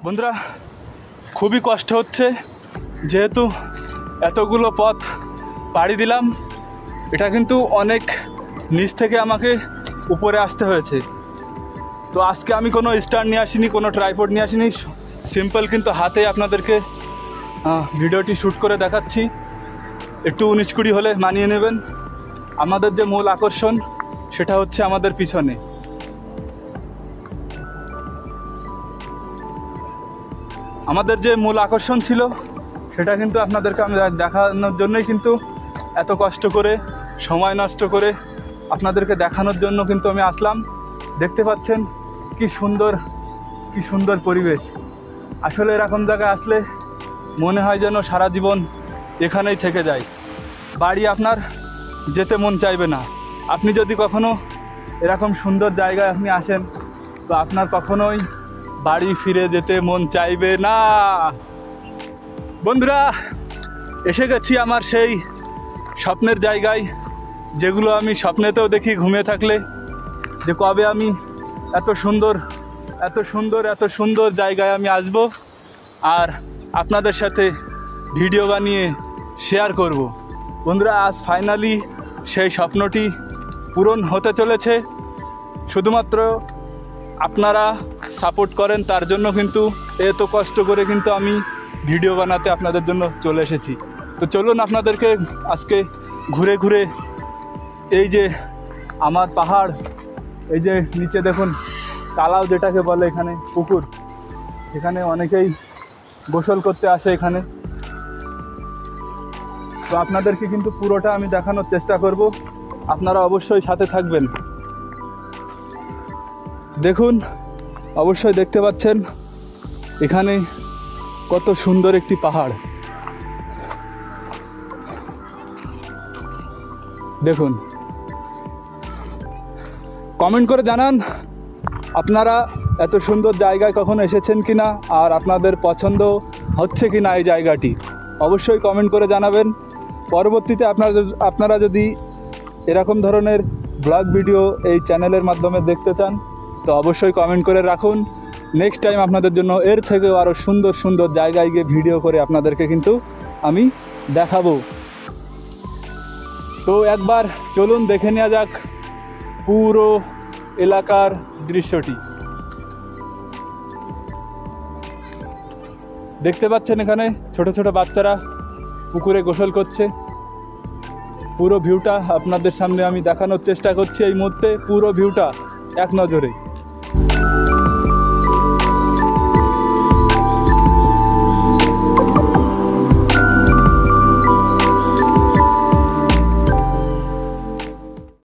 বন্ধুরা খুবই কষ্ট হচ্ছে, যেহেতু এতগুলো পথ পাড়ি দিলাম। এটা কিন্তু অনেক নিচ থেকে আমাকে উপরে আসতে হয়েছে। তো আজকে আমি কোনো স্ট্যান্ড নিয়ে আসিনি, কোনো ট্রাইপড নিয়ে আসিনি, সিম্পল কিন্তু হাতে আপনাদেরকে ভিডিওটি শ্যুট করে দেখাচ্ছি। একটু 19-20 হলে মানিয়ে নেবেন। আমাদের যে মূল আকর্ষণ সেটা হচ্ছে আমাদের পিছনে। আমাদের যে মূল আকর্ষণ ছিল সেটা কিন্তু আপনাদেরকে আমি দেখানোর জন্যই কিন্তু এত কষ্ট করে সময় নষ্ট করে আপনাদেরকে দেখানোর জন্য কিন্তু আমি আসলাম। দেখতে পাচ্ছেন কি সুন্দর পরিবেশ। আসলে এরকম জায়গায় আসলে মনে হয় যেন সারা জীবন এখানেই থেকে যায়। বাড়ি আপনার যেতে মন চাইবে না। আপনি যদি কখনো এরকম সুন্দর জায়গায় আপনি আসেন তো আপনার কখনোই বাড়ি ফিরে যেতে মন চাইবে না। বন্ধুরা এসে গেছি আমার সেই স্বপ্নের জায়গায়, যেগুলো আমি স্বপ্নেতেও দেখি ঘুমিয়ে থাকলে, যে কবে আমি এত সুন্দর জায়গায় আমি আসব আর আপনাদের সাথে ভিডিও বানিয়ে শেয়ার করব। বন্ধুরা আজ ফাইনালি সেই স্বপ্নটি পূরণ হতে চলেছে। শুধুমাত্র আপনারা সাপোর্ট করেন, তার জন্য কিন্তু এত কষ্ট করে কিন্তু আমি ভিডিও বানাতে আপনাদের জন্য চলে এসেছি। তো চলুন আপনাদেরকে আজকে ঘুরে ঘুরে এই যে আমার পাহাড়, এই যে নিচে দেখুন তালাও যেটাকে বলে, এখানে পুকুর, এখানে অনেকেই গোসল করতে আসে এখানে। তো আপনাদেরকে কিন্তু পুরোটা আমি দেখানোর চেষ্টা করব, আপনারা অবশ্যই সাথে থাকবেন। দেখুন অবশ্যই দেখতে পাচ্ছেন এখানে কত সুন্দর একটি পাহাড়। দেখুন, কমেন্ট করে জানান আপনারা এত সুন্দর জায়গায় কখনো এসেছেন কিনা আর আপনাদের পছন্দ হচ্ছে কিনা এই জায়গাটি। অবশ্যই কমেন্ট করে জানাবেন। পরবর্তীতে আপনারা যদি এরকম ধরনের ব্লগ ভিডিও এই চ্যানেলের মাধ্যমে দেখতে চান তো অবশ্যই কমেন্ট করে রাখুন। নেক্সট টাইম আপনাদের জন্য এর থেকেও আরও সুন্দর জায়গায় গিয়ে ভিডিও করে আপনাদেরকে কিন্তু আমি দেখাবো। তো একবার চলুন দেখে নেওয়া যাক পুরো এলাকার দৃশ্যটি। দেখতে পাচ্ছেন এখানে ছোট ছোট বাচ্চারা পুকুরে গোসল করছে। পুরো ভিউটা আপনাদের সামনে আমি দেখানোর চেষ্টা করছি এই মুহূর্তে, পুরো ভিউটা এক নজরে।